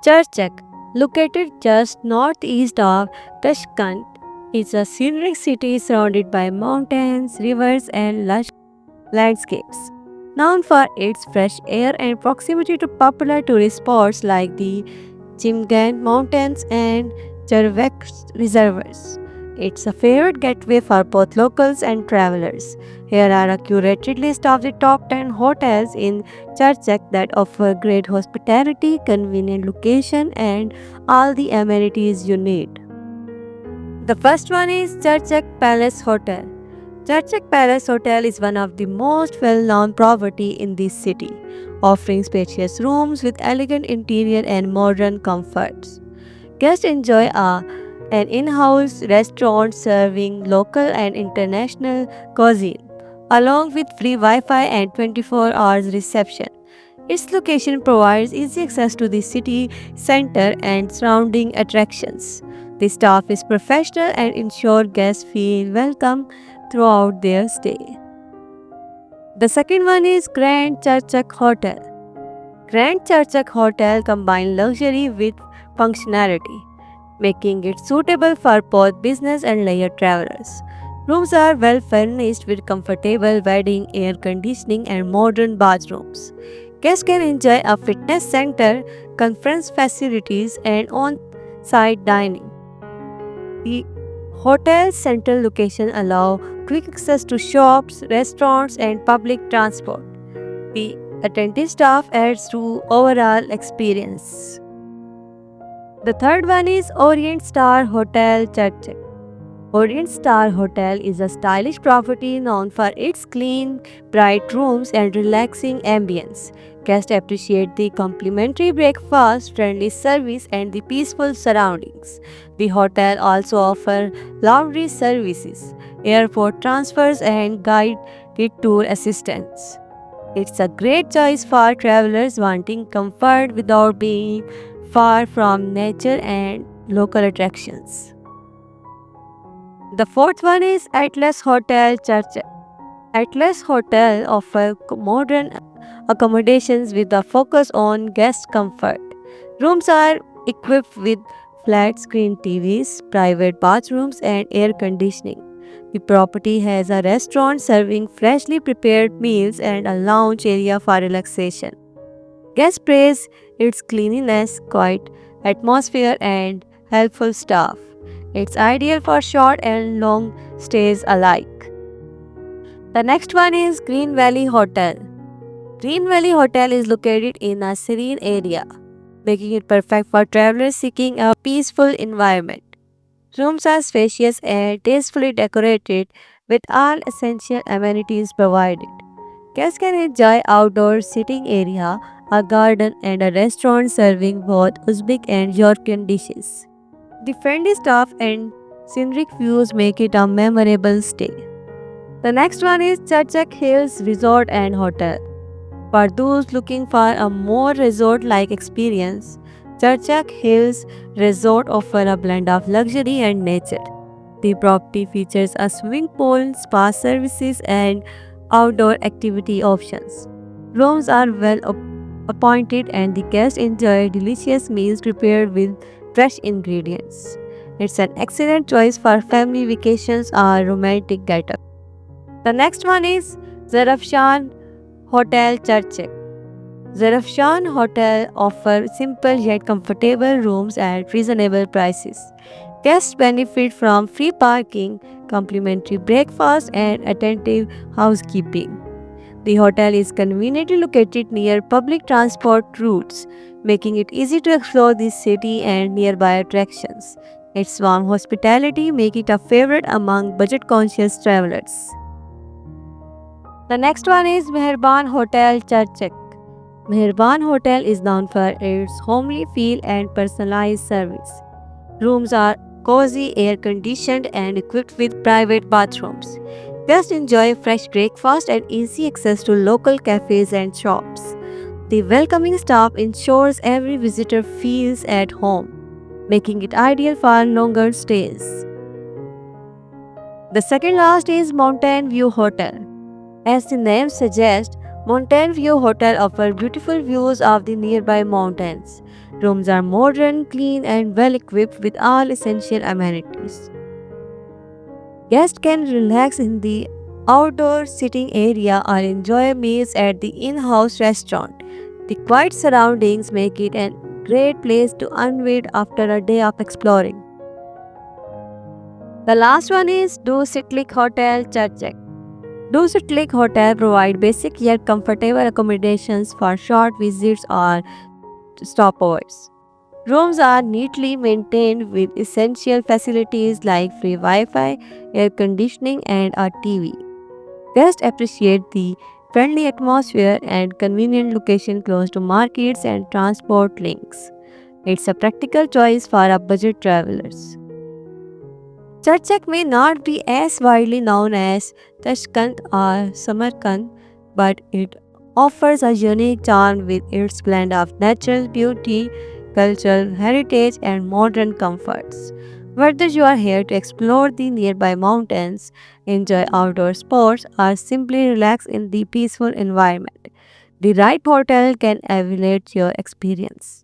Churchak, located just northeast of Tashkent, is a scenic city surrounded by mountains, rivers, and lush landscapes. Known for its fresh air and proximity to popular tourist spots like the Chimgan Mountains and Jarvek reservoirs. It's a favorite getaway for both locals and travelers. Here are a curated list of the top 10 hotels in Churchak that offer great hospitality, convenient location, and all the amenities you need. The first one is Churchak Palace Hotel. Churchak Palace Hotel is one of the most well-known property in this city, offering spacious rooms with elegant interior and modern comforts. Guests enjoy an in-house restaurant serving local and international cuisine, along with free Wi-Fi and 24 hours reception. Its location provides easy access to the city center and surrounding attractions. The staff is professional and ensure guests feel welcome throughout their stay. The second one is Grand Churchak Hotel. Grand Churchak Hotel combines luxury with functionality, making it suitable for both business and leisure travelers. Rooms are well furnished with comfortable bedding, air conditioning, and modern bathrooms. Guests can enjoy a fitness center, conference facilities, and on site dining. The hotel's central location allow quick access to shops, restaurants, and public transport. The attentive staff adds to overall experience. The third one is Orient Star Hotel Church. Orient Star Hotel is a stylish property known for its clean, bright rooms and relaxing ambience. Guests appreciate the complimentary breakfast, friendly service, and the peaceful surroundings. The hotel also offers laundry services, airport transfers, and guided tour assistance. It's a great choice for travelers wanting comfort without being far from nature and local attractions. The fourth one is Atlas Hotel Church. Atlas Hotel offers modern accommodations with a focus on guest comfort. Rooms are equipped with flat screen TVs, private bathrooms, and air conditioning. The property has a restaurant serving freshly prepared meals and a lounge area for relaxation. Guests praise its cleanliness, quiet atmosphere, and helpful staff. It's ideal for short and long stays alike. The next one is Green Valley Hotel. Green Valley Hotel is located in a serene area, making it perfect for travelers seeking a peaceful environment. Rooms are spacious and tastefully decorated with all essential amenities provided. Guests can enjoy outdoor sitting area, a garden, and a restaurant serving both Uzbek and European dishes. The friendly staff and scenic views make it a memorable stay. The next one is Churchak Hills Resort and Hotel. For those looking for a more resort-like experience, Churchak Hills Resort offers a blend of luxury and nature. The property features a swimming pool, spa services, and outdoor activity options. Rooms are well appointed and the guests enjoy delicious meals prepared with fresh ingredients. It's an excellent choice for family vacations or romantic getaway. The next one is Zarafshan Hotel Church. Zarafshan Hotel offers simple yet comfortable rooms at reasonable prices. Guests benefit from free parking, complimentary breakfast, and attentive housekeeping. The hotel is conveniently located near public transport routes, making it easy to explore the city and nearby attractions. Its warm hospitality make it a favorite among budget-conscious travelers. The next one is Meherban Hotel Churchak. Meherban Hotel is known for its homely feel and personalized service. Rooms are cozy, air-conditioned, and equipped with private bathrooms. Guests enjoy fresh breakfast and easy access to local cafes and shops. The welcoming staff ensures every visitor feels at home, making it ideal for longer stays. The second last is Mountain View Hotel. As the name suggests, Mountain View Hotel offers beautiful views of the nearby mountains. Rooms are modern, clean, and well equipped with all essential amenities. Guests can relax in the outdoor sitting area or enjoy meals at the in house restaurant. The quiet surroundings make it a great place to unwind after a day of exploring. The last one is Dusit Hotel Church. Dusit Lake Hotel provide basic yet comfortable accommodations for short visits or stopovers. Rooms are neatly maintained with essential facilities like free Wi-Fi, air conditioning, and a TV. Guests appreciate the friendly atmosphere and convenient location close to markets and transport links. It's a practical choice for our budget travelers. Churchak may not be as widely known as Tashkent or Samarkand, but it offers a unique charm with its blend of natural beauty, cultural heritage, and modern comforts. Whether you are here to explore the nearby mountains, enjoy outdoor sports, or simply relax in the peaceful environment, the right hotel can elevate your experience.